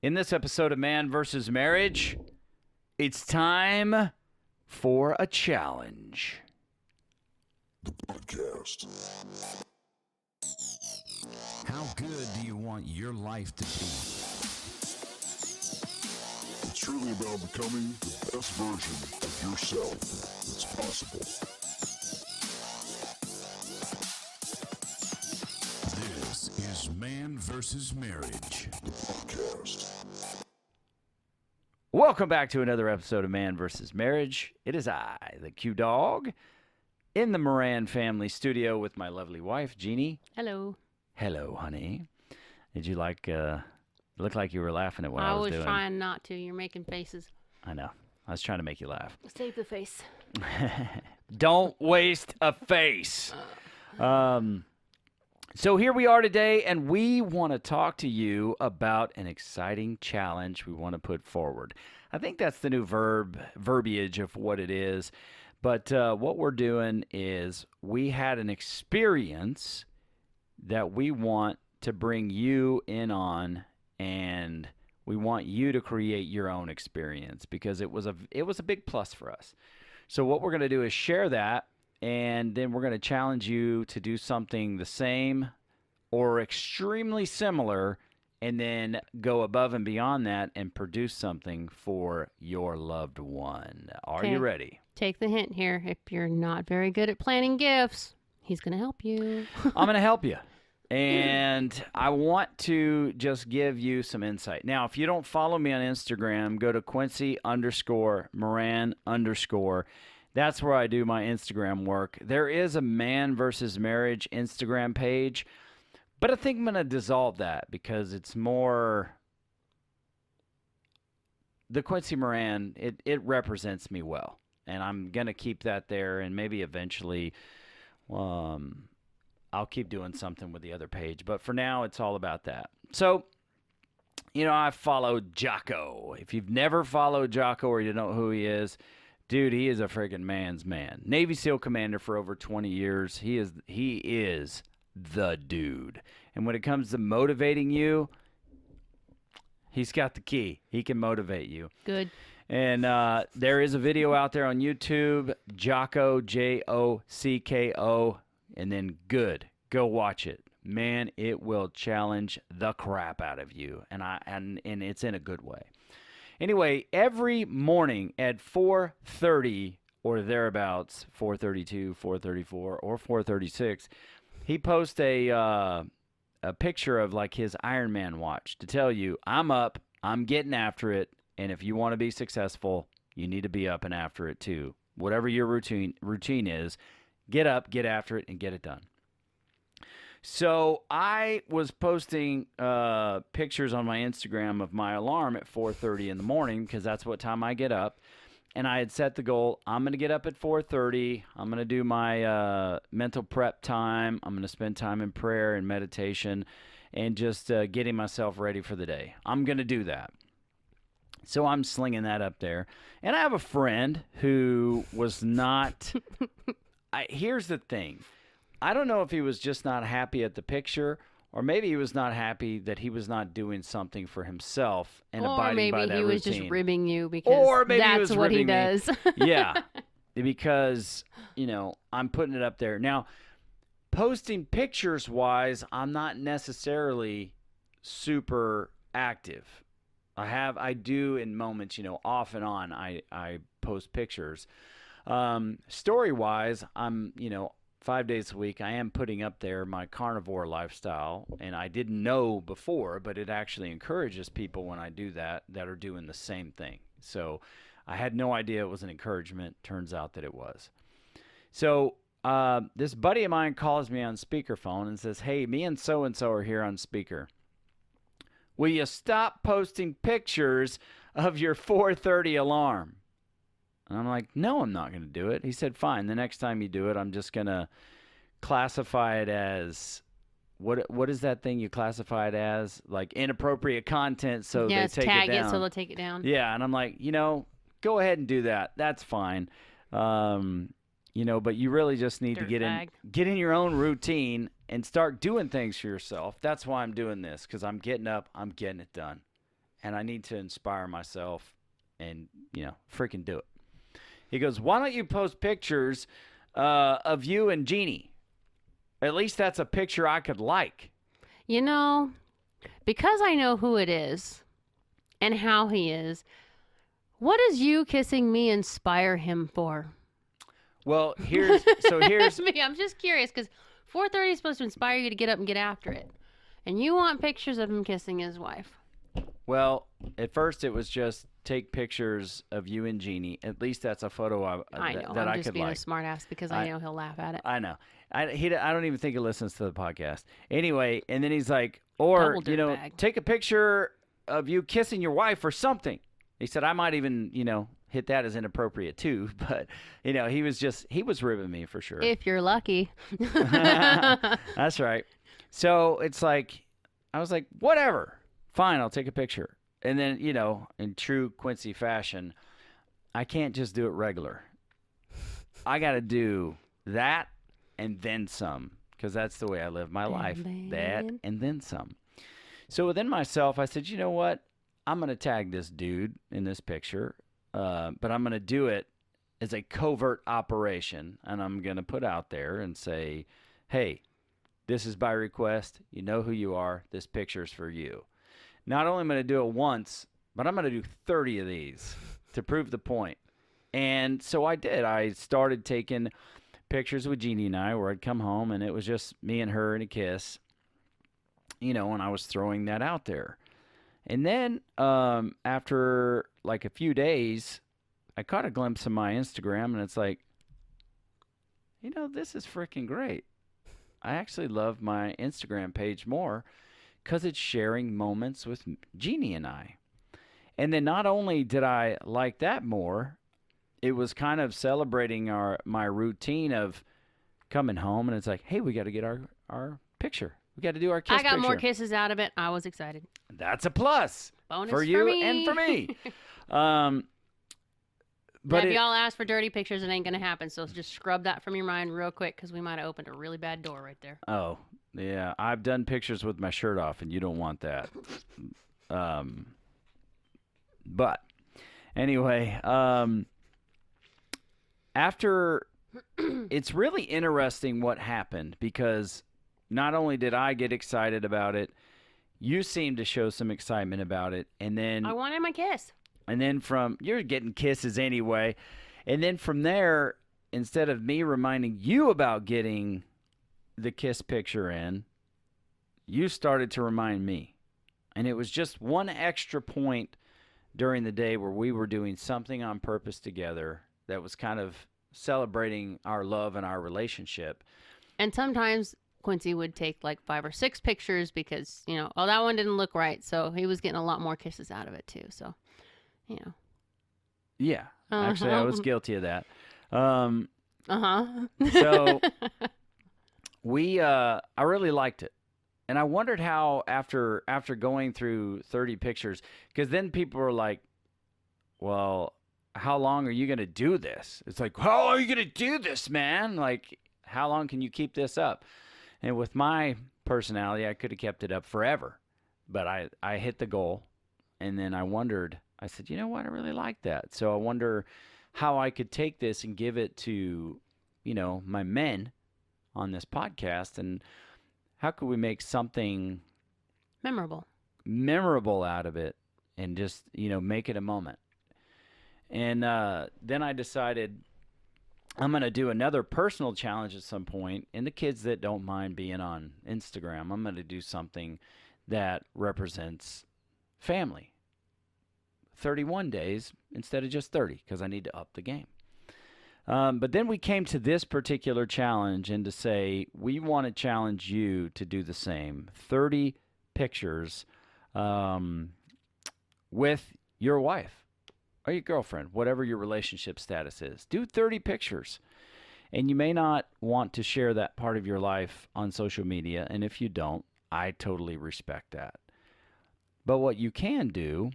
In this episode of Man vs. Marriage, it's time for a challenge. The podcast. How good do you want your life to be? It's really about becoming the best version of yourself that's possible. This is Man vs. Marriage. The podcast. Welcome back to another episode of Man vs. Marriage. It is I, the Q-Dog, in the Moran family studio with my lovely wife, Jeannie. Hello. Hello, honey. Did you look like you were laughing at what I was doing? I was trying not to. You're making faces. I know. I was trying to make you laugh. Save the face. Don't waste a face. So here we are today, and we want to talk to you about an exciting challenge we want to put forward. I think that's the new verbiage of what it is. But what we're doing is we had an experience that we want to bring you in on, and we want you to create your own experience because it was a big plus for us. So what we're going to do is share that, and then we're going to challenge you to do something the same or extremely similar, and then go above and beyond that and produce something for your loved one. Are you ready? Take the hint here. If you're not very good at planning gifts, he's going to help you. I'm going to help you. And I want to just give you some insight. Now, if you don't follow me on Instagram, go to Quincy_Moran_. That's where I do my Instagram work. There is a Man vs. Marriage Instagram page, but I think I'm going to dissolve that because it's more the Quincy Moran. It represents me well, and I'm going to keep that there, and maybe eventually I'll keep doing something with the other page. But for now, it's all about that. So, I followed Jocko. If you've never followed Jocko or you don't know who he is, dude, he is a friggin' man's man. Navy SEAL commander for over 20 years. He is the dude. And when it comes to motivating you, he's got the key. He can motivate you. Good. And there is a video out there on YouTube, Jocko, Jocko, and then good. Go watch it. Man, it will challenge the crap out of you. And it's in a good way. Anyway, every morning at 4:30 or thereabouts, 4:32, 4:34, or 4:36, he posts a picture of like his Ironman watch to tell you, I'm up, I'm getting after it, and if you want to be successful, you need to be up and after it too. Whatever your routine is, get up, get after it, and get it done. So I was posting pictures on my Instagram of my alarm at 4:30 in the morning because that's what time I get up. And I had set the goal, I'm going to get up at 4:30. I'm going to do my mental prep time. I'm going to spend time in prayer and meditation and just getting myself ready for the day. I'm going to do that. So I'm slinging that up there. And I have a friend who was not here's the thing. I don't know if he was just not happy at the picture, or maybe he was not happy that he was not doing something for himself and abiding by that routine. Or maybe he was just ribbing you because that's what he does. Yeah, because, I'm putting it up there. Now, posting pictures-wise, I'm not necessarily super active. I do in moments, off and on, I post pictures. Story-wise, I'm, 5 days a week, I am putting up there my carnivore lifestyle, and I didn't know before, but it actually encourages people when I do that are doing the same thing. So I had no idea it was an encouragement. Turns out that it was. So this buddy of mine calls me on speakerphone and says, hey, me and so-and-so are here on speaker. Will you stop posting pictures of your 4:30 alarm? And I'm like, no, I'm not going to do it. He said, fine. The next time you do it, I'm just going to classify it as, what is that thing you classify it as? Like inappropriate content, so they take it down. Tag it so they'll take it down. Yeah, and I'm like, go ahead and do that. That's fine. But you really just need to get in your own routine and start doing things for yourself. That's why I'm doing this, because I'm getting up, I'm getting it done. and I need to inspire myself and, freaking do it. He goes, why don't you post pictures of you and Jeannie? At least that's a picture I could like. Because I know who it is and how he is, what does you kissing me inspire him for? Well, here's I'm just curious because 4:30 is supposed to inspire you to get up and get after it. And you want pictures of him kissing his wife. Well, at first it was just take pictures of you and Jeannie. At least that's a photo I know. that I'm I just could being like. a smart ass because I know he'll laugh at it. I know. I don't even think he listens to the podcast. Anyway, and then he's like, or, Double dirtbag. take a picture of you kissing your wife or something. He said, I might even, hit that as inappropriate too. But, he was ribbing me for sure. If you're lucky. That's right. So it's like, I was like, whatever. Fine, I'll take a picture. And then, in true Quincy fashion, I can't just do it regular. I got to do that and then some, because that's the way I live my life. That and then some. So within myself, I said, you know what? I'm going to tag this dude in this picture, but I'm going to do it as a covert operation, and I'm going to put out there and say, hey, this is by request. You know who you are. This picture's for you. Not only am I going to do it once, but I'm going to do 30 of these to prove the point. And so I did. I started taking pictures with Jeannie and I where I'd come home, and it was just me and her and a kiss, and I was throwing that out there. And then after like a few days, I caught a glimpse of my Instagram, and it's like, this is freaking great. I actually love my Instagram page more because it's sharing moments with Jeannie and I. And then not only did I like that more, it was kind of celebrating my routine of coming home, and it's like, hey, we got to get our picture. We got to do our kiss picture. I got more kisses out of it. I was excited. That's a plus. Bonus for you me. and for me. But if y'all ask for dirty pictures, it ain't going to happen. So just scrub that from your mind real quick because we might have opened a really bad door right there. Oh, yeah. I've done pictures with my shirt off, and you don't want that. But anyway, after it's really interesting what happened because not only did I get excited about it, you seemed to show some excitement about it. And then I wanted my kiss. And then you're getting kisses anyway. And then from there, instead of me reminding you about getting the kiss picture in, you started to remind me. And it was just one extra point during the day where we were doing something on purpose together that was kind of celebrating our love and our relationship. And sometimes Quincy would take like 5 or 6 pictures because, that one didn't look right. So he was getting a lot more kisses out of it too. So. Yeah. Actually, I was guilty of that. So I really liked it. And I wondered how after going through 30 pictures, because then people were like, well, how long are you going to do this? It's like, how are you going to do this, man? Like, how long can you keep this up? And with my personality, I could have kept it up forever. But I hit the goal. And then I said, you know what? I really like that. So I wonder how I could take this and give it to, my men on this podcast. And how could we make something memorable out of it and just, make it a moment. And then I decided I'm going to do another personal challenge at some point. And the kids that don't mind being on Instagram, I'm going to do something that represents family. 31 days instead of just 30 because I need to up the game. But then we came to this particular challenge and to say we want to challenge you to do the same. 30 pictures with your wife or your girlfriend, whatever your relationship status is. Do 30 pictures. And you may not want to share that part of your life on social media. And if you don't, I totally respect that. But what you can do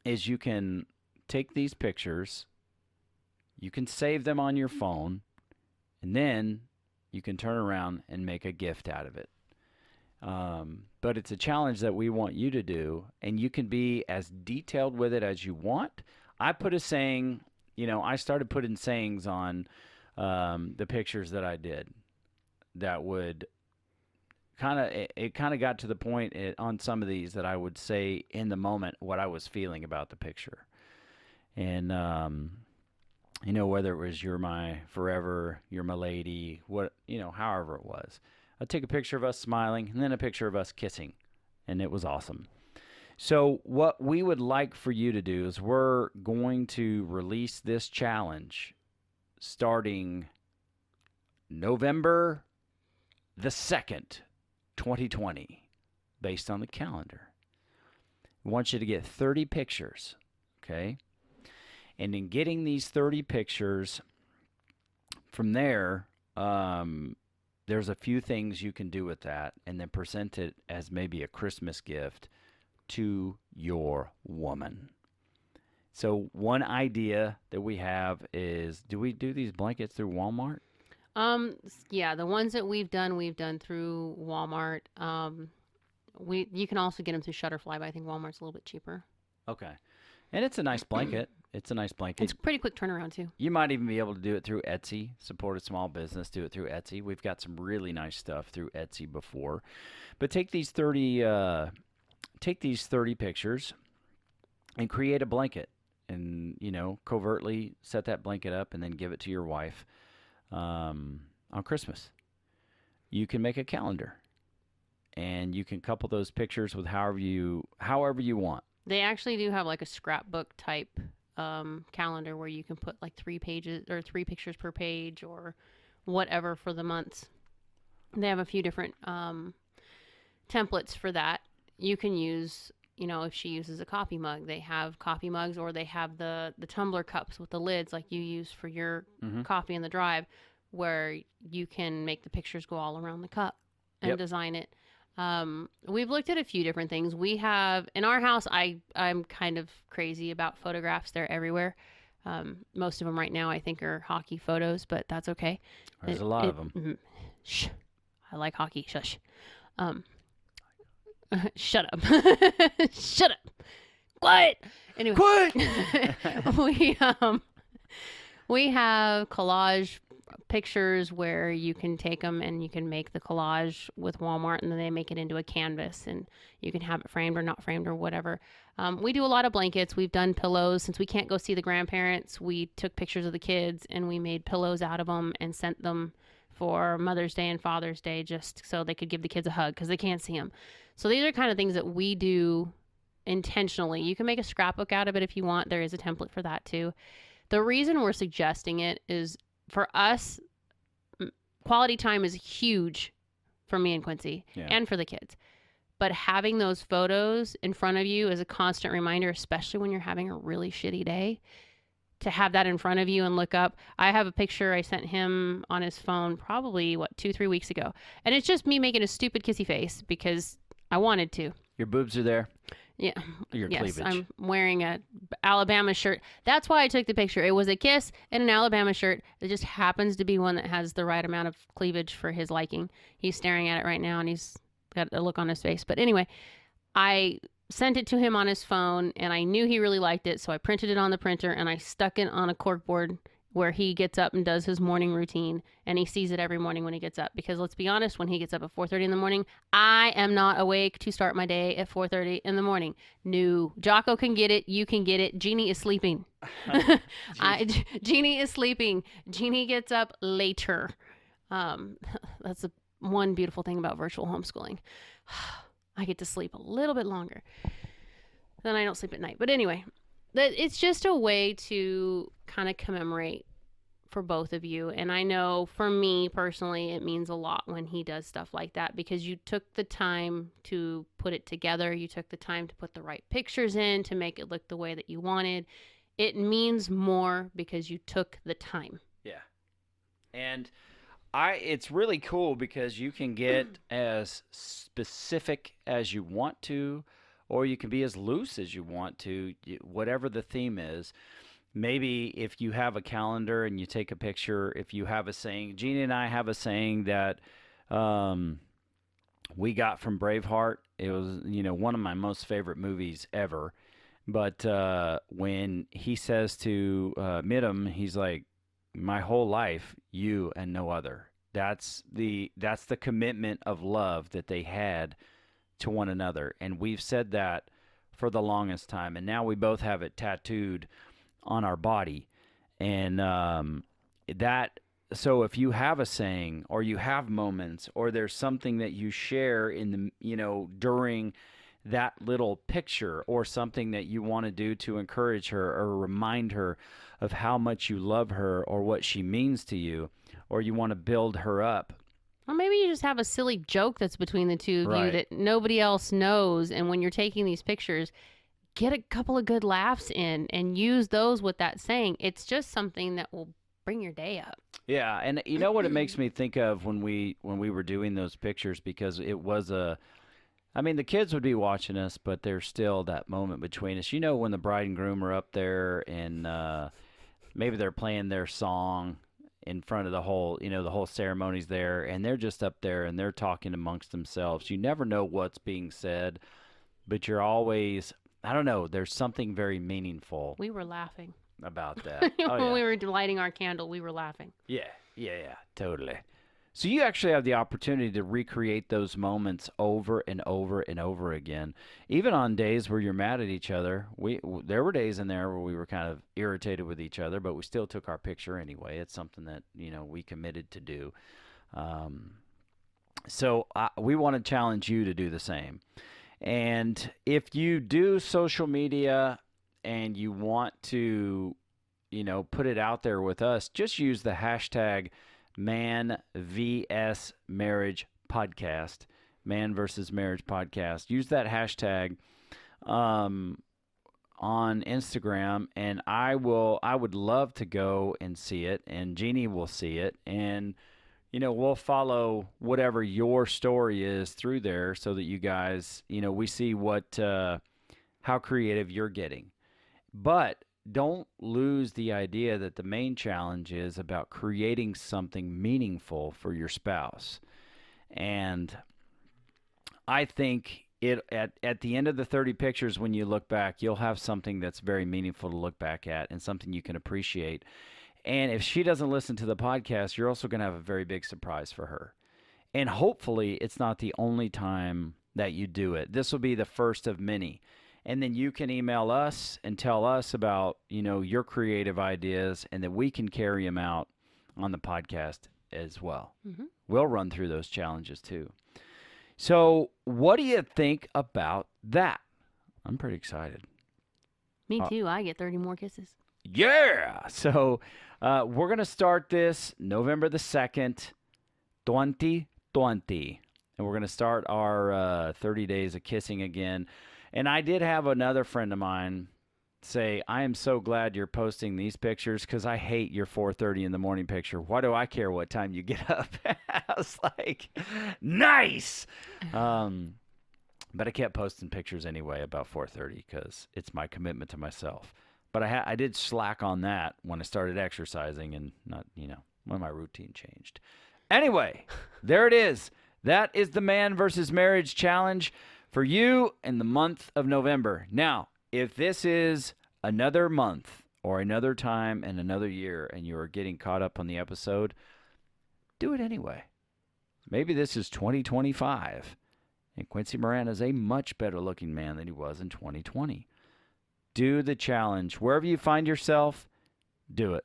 is you can take these pictures, you can save them on your phone, and then you can turn around and make a gift out of it. But it's a challenge that we want you to do, and you can be as detailed with it as you want. I put a saying, I started putting sayings on the pictures that I did that would it kind of got to the point on some of these that I would say in the moment what I was feeling about the picture. And, whether it was you're my forever, you're my lady, however it was. I'd take a picture of us smiling and then a picture of us kissing, and it was awesome. So what we would like for you to do is we're going to release this challenge starting November the 2nd, 2020, based on the calendar. We want you to get 30 pictures, okay? And in getting these 30 pictures, from there, there's a few things you can do with that and then present it as maybe a Christmas gift to your woman. So one idea that we have is, do we do these blankets through Walmart? Yeah, the ones that we've done through Walmart. You can also get them through Shutterfly, but I think Walmart's a little bit cheaper. Okay. And it's a nice blanket. It's a nice blanket. It's a pretty quick turnaround, too. You might even be able to do it through Etsy. Support a small business, do it through Etsy. We've got some really nice stuff through Etsy before. But take these 30 pictures and create a blanket and, covertly set that blanket up and then give it to your wife on Christmas. You can make a calendar and you can couple those pictures with however you want. They actually do have like a scrapbook type calendar where you can put like 3 pages or 3 pictures per page or whatever for the months. They have a few different templates for that. You can use, if she uses a coffee mug, they have coffee mugs, or they have the tumbler cups with the lids like you use for your coffee in the drive, where you can make the pictures go all around the cup and design it. We've looked at a few different things. We have in our house, I'm kind of crazy about photographs. They're everywhere. Most of them right now I think are hockey photos, but that's okay. There's a lot of them. Shh. I like hockey. Shush. Shut up. Shut up. Quiet. Anyway. Quiet. We have collage pictures where you can take them and you can make the collage with Walmart, and then they make it into a canvas and you can have it framed or not framed or whatever. We do a lot of blankets. We've done pillows. Since we can't go see the grandparents, we took pictures of the kids and we made pillows out of them and sent them for Mother's Day and Father's Day just so they could give the kids a hug because they can't see them. So these are kind of things that we do intentionally. You can make a scrapbook out of it if you want. There is a template for that too. The reason we're suggesting it is, for us, quality time is huge for me and Quincy and for the kids. But having those photos in front of you is a constant reminder, especially when you're having a really shitty day, to have that in front of you and look up. I have a picture I sent him on his phone probably, 2-3 weeks ago. And it's just me making a stupid kissy face because I wanted to. Your boobs are there? Yeah. Your cleavage. I'm wearing a Alabama shirt. That's why I took the picture. It was a kiss in an Alabama shirt. It just happens to be one that has the right amount of cleavage for his liking. He's staring at it right now and he's got a look on his face. But anyway, I sent it to him on his phone and I knew he really liked it. So I printed it on the printer and I stuck it on a corkboard where he gets up and does his morning routine, and he sees it every morning when he gets up. Because let's be honest, when he gets up at 4:30 in the morning, I am not awake to start my day at 4:30 in the morning. No, Jocko can get it. You can get it. Jeannie is sleeping. Jeannie is sleeping. Jeannie gets up later. That's the one beautiful thing about virtual homeschooling. I get to sleep a little bit longer. Then I don't sleep at night. But anyway, it's just a way to kind of commemorate for both of you. And I know for me personally, it means a lot when he does stuff like that, because you took the time to put it together. You took the time to put the right pictures in to make it look the way that you wanted. It means more because you took the time. Yeah. And it's really cool because you can get as specific as you want to, or you can be as loose as you want to, whatever the theme is. Maybe if you have a calendar and you take a picture, if you have a saying, Jeannie and I have a saying that we got from Braveheart. It was, one of my most favorite movies ever. But when he says to Midam, he's like, "My whole life, you and no other." That's the commitment of love that they had to one another, and we've said that for the longest time, and now we both have it tattooed on our body, and that. So if you have a saying, or you have moments, or there's something that you share in during that little picture, or something that you want to do to encourage her or remind her of how much you love her or what she means to you, or you want to build her up. Or maybe you just have a silly joke that's between the two of you Right. that nobody else knows. And when you're taking these pictures, get a couple of good laughs in and use those with that saying. It's just something that will bring your day up. Yeah, and you know what it makes me think of when we were doing those pictures, because it was the kids would be watching us, but there's still that moment between us. When the bride and groom are up there and maybe they're playing their song in front of the whole ceremony's there, and they're just up there and they're talking amongst themselves. You never know what's being said, but you're always, I don't know, there's something very meaningful We were laughing. about that. Oh, When yeah. we were lighting our candle, we were laughing. Yeah, totally. So you actually have the opportunity to recreate those moments over and over and over again. Even on days where you're mad at each other, there were days in there where we were kind of irritated with each other, but we still took our picture anyway. It's something that, we committed to do. So we want to challenge you to do the same. And if you do social media and you want to, put it out there with us, just use the hashtag ManVSMarriagePodcast, Man versus Marriage Podcast. Use that hashtag on Instagram, and I would love to go and see it, and Jeannie will see it, and we'll follow whatever your story is through there, so that you guys, we see how creative you're getting. But don't lose the idea that the main challenge is about creating something meaningful for your spouse. And I think at the end of the 30 pictures, when you look back, you'll have something that's very meaningful to look back at and something you can appreciate. And if she doesn't listen to the podcast, you're also going to have a very big surprise for her. And hopefully it's not the only time that you do it. This will be the first of many. And then you can email us and tell us about, your creative ideas, and that we can carry them out on the podcast as well. Mm-hmm. We'll run through those challenges too. So what do you think about that? I'm pretty excited. Me too. I get 30 more kisses. Yeah. So we're going to start this November the 2nd, 2020. And we're going to start our 30 days of kissing again. And I did have another friend of mine say, "I am so glad you're posting these pictures, because I hate your 4:30 in the morning picture. Why do I care what time you get up?" I was like, nice. But I kept posting pictures anyway about 4:30, because it's my commitment to myself. But I did slack on that when I started exercising, and not, when my routine changed. Anyway, there it is. That is the Man versus Marriage Challenge for you in the month of November. Now, if this is another month or another time and another year, and you're getting caught up on the episode, do it anyway. Maybe this is 2025, and Quincy Moran is a much better looking man than he was in 2020. Do the challenge. Wherever you find yourself, do it.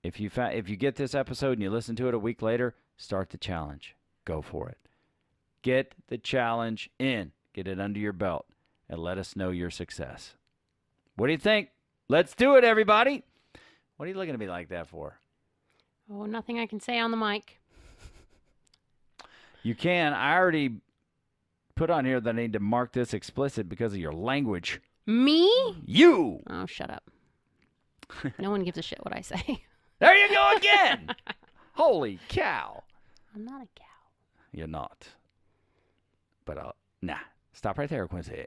If you get this episode and you listen to it a week later, start the challenge. Go for it. Get the challenge in. Get it under your belt, and let us know your success. What do you think? Let's do it, everybody. What are you looking at me like that for? Oh, nothing I can say on the mic. You can. I already put on here that I need to mark this explicit because of your language. Me? You! Oh, shut up. No one gives a shit what I say. There you go again! Holy cow. I'm not a cow. You're not. But, nah. Stop right there, Quincy.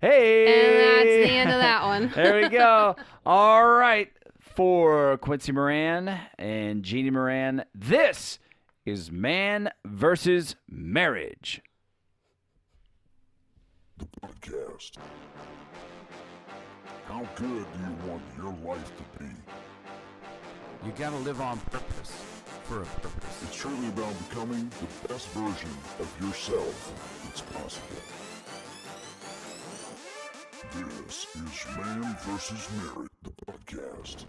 Hey! And that's the end of that one. There we go. All right. For Quincy Moran and Jeannie Moran, this is Man versus Marriage. the podcast. How good do you want your life to be? You gotta live on purpose, for a purpose. It's truly about becoming the best version of yourself that's possible. This is Man vs. Marriage, the podcast.